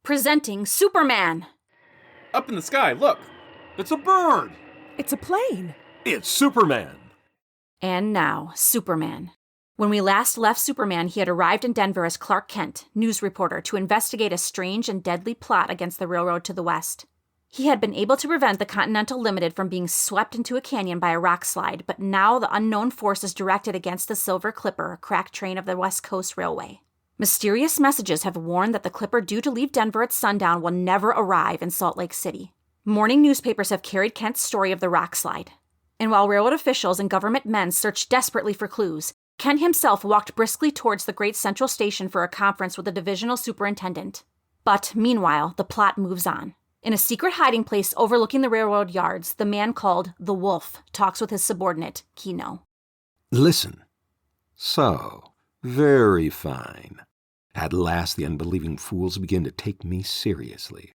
Presenting Superman. Up in the sky, look. It's a bird. It's a plane. It's Superman. And now, Superman. When we last left Superman, he had arrived in Denver as Clark Kent, news reporter, to investigate a strange and deadly plot against the railroad to the west. He had been able to prevent the Continental Limited from being swept into a canyon by a rock slide, but now the unknown force is directed against the Silver Clipper, a crack train of the West Coast Railway. Mysterious messages have warned that the Clipper due to leave Denver at sundown will never arrive in Salt Lake City. Morning newspapers have carried Kent's story of the rock slide. And while railroad officials and government men searched desperately for clues, Kent himself walked briskly towards the Great Central Station for a conference with the divisional superintendent. But, meanwhile, the plot moves on. In a secret hiding place overlooking the railroad yards, the man called the Wolf talks with his subordinate, Kino. Listen. So, very fine. At last the unbelieving fools begin to take me seriously.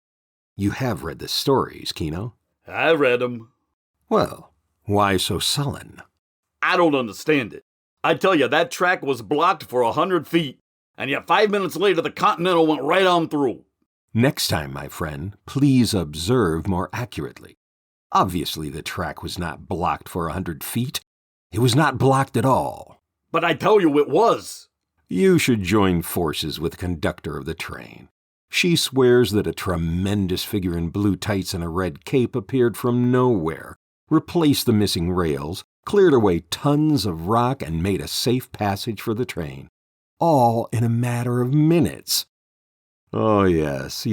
You have read the stories, Kino? I read them. Well, why so sullen? I don't understand it. I tell you, that track was blocked for 100 feet, and yet 5 minutes later the Continental went right on through. Next time, my friend, please observe more accurately. Obviously, the track was not blocked for 100 feet. It was not blocked at all. But I tell you it was. You should join forces with the conductor of the train. She swears that a tremendous figure in blue tights and a red cape appeared from nowhere, replaced the missing rails, cleared away tons of rock, and made a safe passage for the train. All in a matter of minutes. Oh, yes,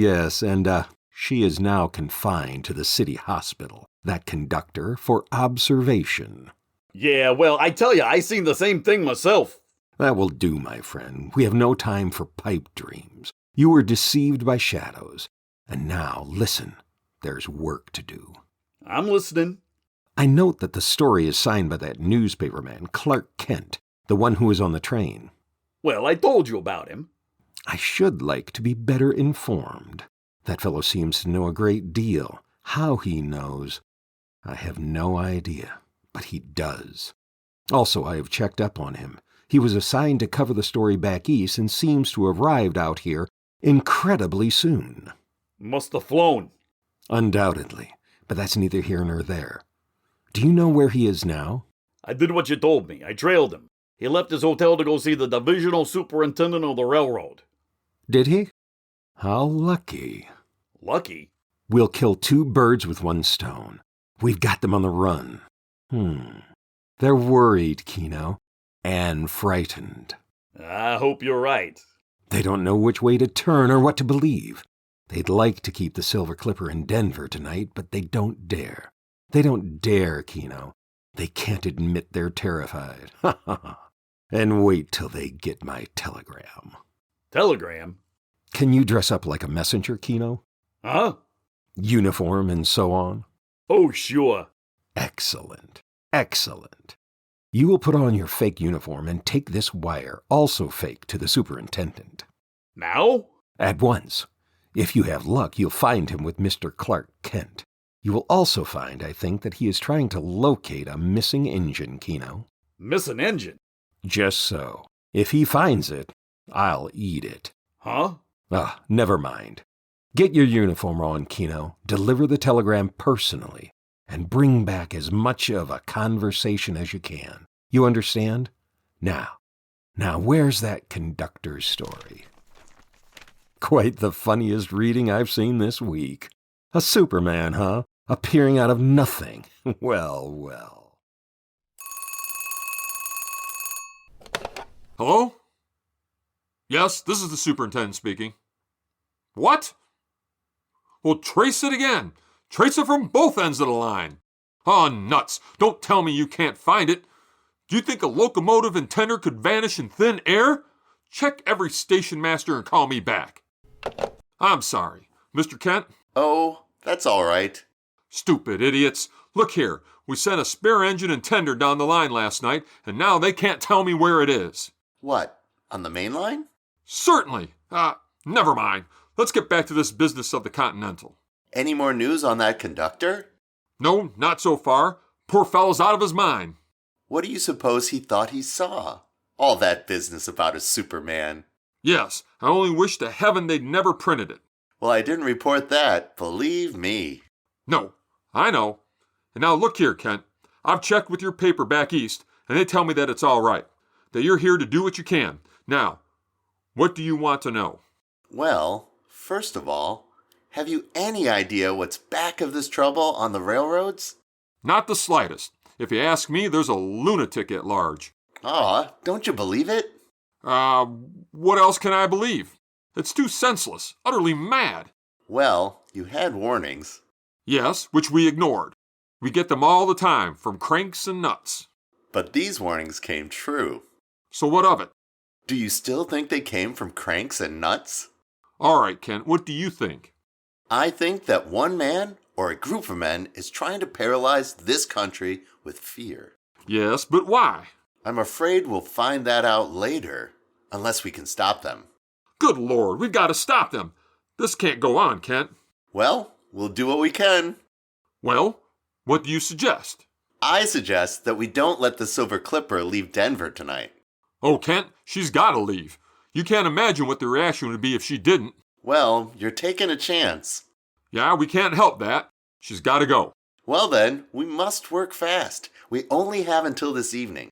and she is now confined to the city hospital, that conductor, for observation. Yeah, well, I tell you, I seen the same thing myself. That will do, my friend. We have no time for pipe dreams. You were deceived by shadows. And now, listen, there's work to do. I'm listening. I note that the story is signed by that newspaperman, Clark Kent, the one who was on the train. Well, I told you about him. I should like to be better informed. That fellow seems to know a great deal. How he knows, I have no idea, but he does. Also, I have checked up on him. He was assigned to cover the story back east and seems to have arrived out here incredibly soon. Must have flown. Undoubtedly, but that's neither here nor there. Do you know where he is now? I did what you told me. I trailed him. He left his hotel to go see the divisional superintendent of the railroad. Did he? How lucky. Lucky? We'll kill 2 birds with 1 stone. We've got them on the run. They're worried, Kino, and frightened. I hope you're right. They don't know which way to turn or what to believe. They'd like to keep the Silver Clipper in Denver tonight, but they don't dare. They don't dare, Kino. They can't admit they're terrified. And wait till they get my telegram. Telegram? Can you dress up like a messenger, Kino? Huh? Uniform and so on? Oh, sure. Excellent. Excellent. You will put on your fake uniform and take this wire, also fake, to the superintendent. Now? At once. If you have luck, you'll find him with Mr. Clark Kent. You will also find, I think, that he is trying to locate a missing engine, Kino. Missing engine? Just so. If he finds it, I'll eat it. Huh? Never mind. Get your uniform on, Kino. Deliver the telegram personally. And bring back as much of a conversation as you can. You understand? Now, where's that conductor's story? Quite the funniest reading I've seen this week. A Superman, huh? Appearing out of nothing. Well. Hello? Yes, this is the superintendent speaking. What? Well, trace it again. Trace it from both ends of the line. Oh, nuts. Don't tell me you can't find it. Do you think a locomotive and tender could vanish in thin air? Check every station master and call me back. I'm sorry. Mr. Kent? Oh, that's all right. Stupid idiots. Look here. We sent a spare engine and tender down the line last night, and now they can't tell me where it is. What, on the main line? Certainly. Never mind. Let's get back to this business of the Continental. Any more news on that conductor? No, not so far. Poor fellow's out of his mind. What do you suppose he thought he saw? All that business about a Superman. Yes, I only wish to heaven they'd never printed it. Well, I didn't report that, believe me. No, I know. And now look here, Kent. I've checked with your paper back east, and they tell me that it's all right, that you're here to do what you can. Now, what do you want to know? Well, first of all, have you any idea what's back of this trouble on the railroads? Not the slightest. If you ask me, there's a lunatic at large. Aw, don't you believe it? What else can I believe? It's too senseless, utterly mad. Well, you had warnings. Yes, which we ignored. We get them all the time, from cranks and nuts. But these warnings came true. So what of it? Do you still think they came from cranks and nuts? All right, Kent, what do you think? I think that one man or a group of men is trying to paralyze this country with fear. Yes, but why? I'm afraid we'll find that out later, unless we can stop them. Good Lord, we've got to stop them. This can't go on, Kent. Well, we'll do what we can. Well, what do you suggest? I suggest that we don't let the Silver Clipper leave Denver tonight. Oh, Kent, she's got to leave. You can't imagine what the reaction would be if she didn't. Well, you're taking a chance. Yeah, we can't help that. She's got to go. Well then, we must work fast. We only have until this evening.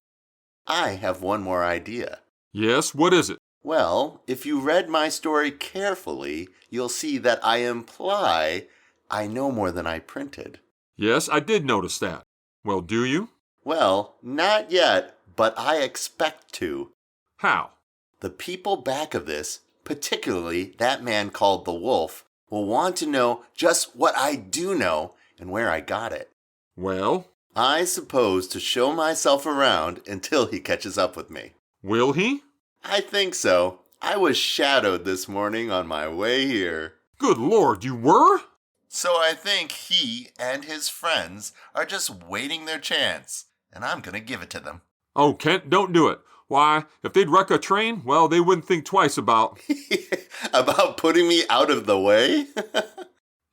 I have one more idea. Yes, what is it? Well, if you read my story carefully, you'll see that I imply I know more than I printed. Yes, I did notice that. Well, do you? Well, not yet, but I expect to. How? The people back of this, particularly that man called the Wolf, will want to know just what I do know and where I got it. Well? I suppose to show myself around until he catches up with me. Will he? I think so. I was shadowed this morning on my way here. Good Lord, you were? So I think he and his friends are just waiting their chance, and I'm gonna give it to them. Oh, Kent, don't do it. Why, if they'd wreck a train, well, they wouldn't think twice about... About putting me out of the way?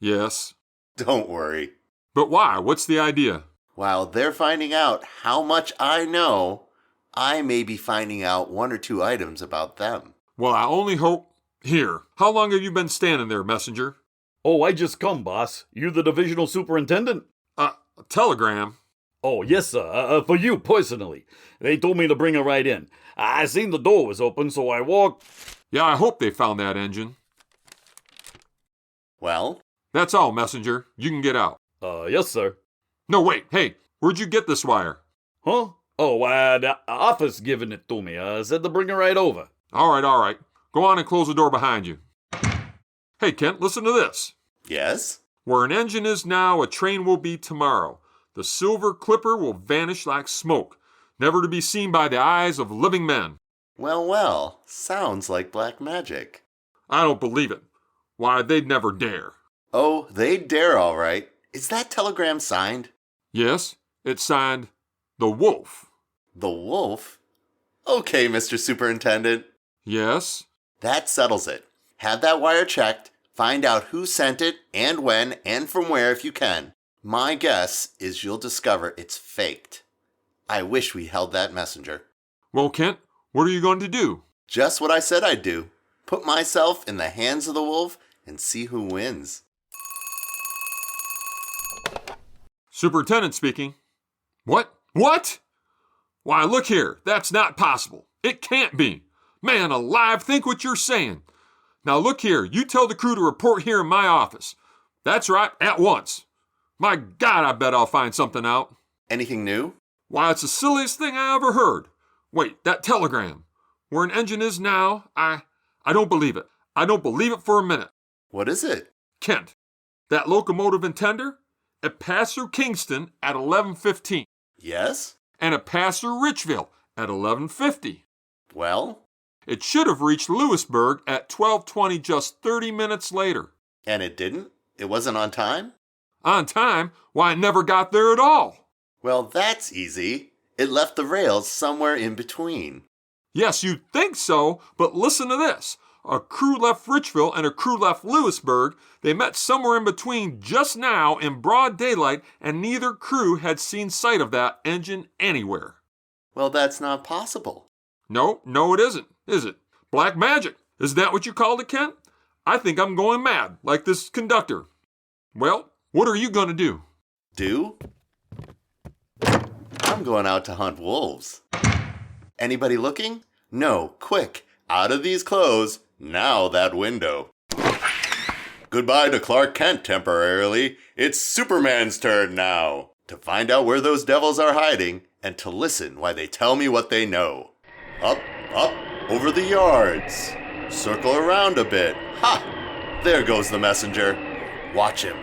Yes. Don't worry. But why? What's the idea? While they're finding out how much I know, I may be finding out one or two items about them. Well, I only hope... Here, how long have you been standing there, messenger? Oh, I just come, boss. You the divisional superintendent? A telegram. Oh, yes, sir. For you personally. They told me to bring her right in. I seen the door was open, so I walked... Yeah, I hope they found that engine. Well? That's all, messenger. You can get out. Yes, sir. No, wait. Hey, where'd you get this wire? Huh? Oh, the office giving it to me. Said to bring her right over. All right. Go on and close the door behind you. Hey, Kent, listen to this. Yes? Where an engine is now, a train will be tomorrow. The Silver Clipper will vanish like smoke, never to be seen by the eyes of living men. Well, sounds like black magic. I don't believe it. Why, they'd never dare. Oh, they dare all right. Is that telegram signed? Yes, it's signed, The Wolf. The Wolf? Okay, Mr. Superintendent. Yes? That settles it. Have that wire checked, find out who sent it, and when, and from where if you can. My guess is you'll discover it's faked. I wish we held that messenger. Well, Kent, what are you going to do? Just what I said I'd do. Put myself in the hands of the wolf and see who wins. Superintendent speaking. What? Why, look here. That's not possible. It can't be. Man alive, think what you're saying. Now look here. You tell the crew to report here in my office. That's right, at once. My God, I bet I'll find something out. Anything new? Why, it's the silliest thing I ever heard. Wait, that telegram. Where an engine is now, I don't believe it. I don't believe it for a minute. What is it? Kent, that locomotive and tender, it passed through Kingston at 11:15. Yes? And it passed through Richville at 11:50. Well? It should have reached Lewisburg at 12:20, just 30 minutes later. And it didn't? It wasn't on time? On time? Why, it never got there at all. Well, that's easy. It left the rails somewhere in between. Yes, you'd think so, but listen to this. A crew left Richville and a crew left Lewisburg. They met somewhere in between just now in broad daylight, and neither crew had seen sight of that engine anywhere. Well, that's not possible. No, it isn't, is it? Black magic. Is that what you called it, Kent? I think I'm going mad, like this conductor. Well, what are you going to do? Do? I'm going out to hunt wolves. Anybody looking? No, quick, out of these clothes, now that window. Goodbye to Clark Kent temporarily. It's Superman's turn now. To find out where those devils are hiding, and to listen while they tell me what they know. Up, over the yards. Circle around a bit. Ha! There goes the messenger. Watch him.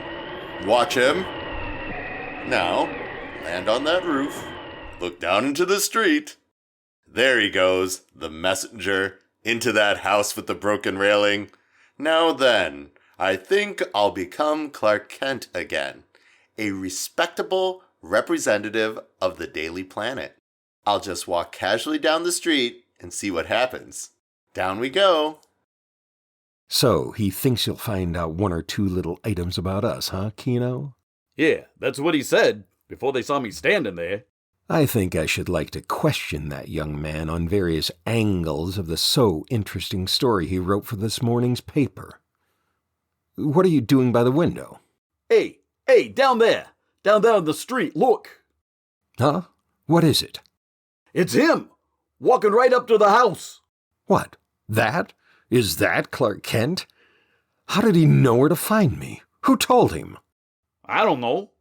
Watch him. Now, land on that roof. Look down into the street. There he goes, the messenger, into that house with the broken railing. Now then, I think I'll become Clark Kent again. A respectable representative of the Daily Planet. I'll just walk casually down the street and see what happens. Down we go. So, he thinks you'll find out one or two little items about us, huh, Kino? Yeah, that's what he said, before they saw me standing there. I think I should like to question that young man on various angles of the so interesting story he wrote for this morning's paper. What are you doing by the window? Hey, down there! Down there on the street, look! Huh? What is it? It's him! Walking right up to the house! What? That? Is that Clark Kent? How did he know where to find me? Who told him? I don't know.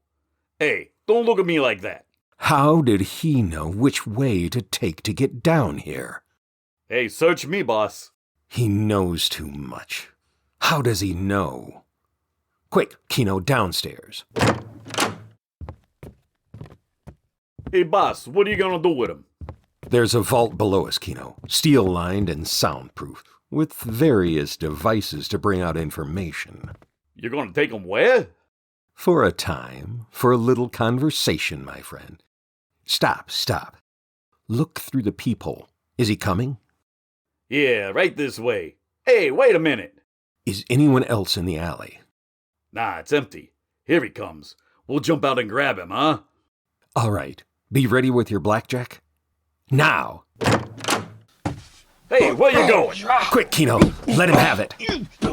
Hey, don't look at me like that. How did he know which way to take to get down here? Hey, search me, boss. He knows too much. How does he know? Quick, Kino, downstairs. Hey, boss, what are you gonna do with him? There's a vault below us, Kino, steel-lined and soundproof, with various devices to bring out information. You're gonna take him where? For a time, for a little conversation, my friend. Stop. Look through the peephole. Is he coming? Yeah, right this way. Hey, wait a minute. Is anyone else in the alley? Nah, it's empty. Here he comes. We'll jump out and grab him, huh? All right. Be ready with your blackjack. Now! Hey, where you going? Quick, Kino. Let him have it.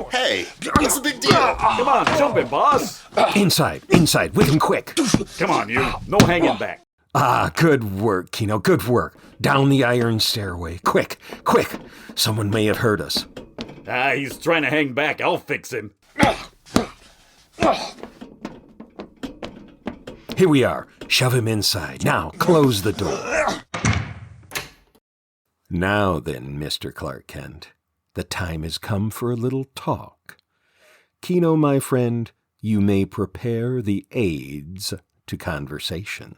Hey, what's the big deal? Come on, jump it, boss. Inside, with him quick. Come on, you. No hanging back. Ah, good work, Kino, good work. Down the iron stairway. Quick. Someone may have heard us. He's trying to hang back. I'll fix him. Here we are. Shove him inside. Now, close the door. Now then, Mr. Clark Kent, the time has come for a little talk. Kino, my friend, you may prepare the aids to conversation.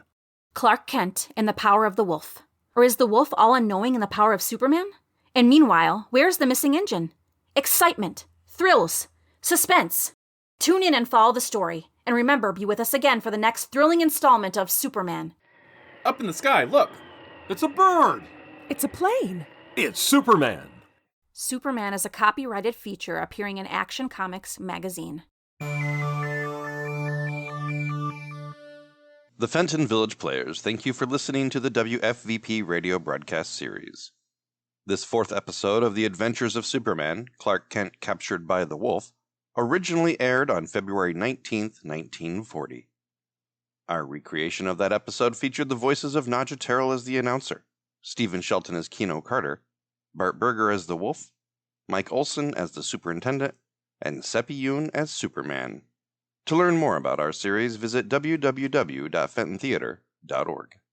Clark Kent in the power of the wolf. Or is the wolf all-unknowing in the power of Superman? And meanwhile, where's the missing engine? Excitement, thrills, suspense. Tune in and follow the story. And remember, be with us again for the next thrilling installment of Superman. Up in the sky, look. It's a bird! It's a plane. It's Superman. Superman is a copyrighted feature appearing in Action Comics magazine. The Fenton Village Players thank you for listening to the WFVP radio broadcast series. This fourth episode of The Adventures of Superman, Clark Kent Captured by the Wolf, originally aired on February 19th, 1940. Our recreation of that episode featured the voices of Nadja Terrell as the announcer, Stephen Shelton as Keno Carter, Bart Berger as the Wolf, Mike Olson as the Superintendent, and Seppi Yoon as Superman. To learn more about our series, visit www.fentontheater.org.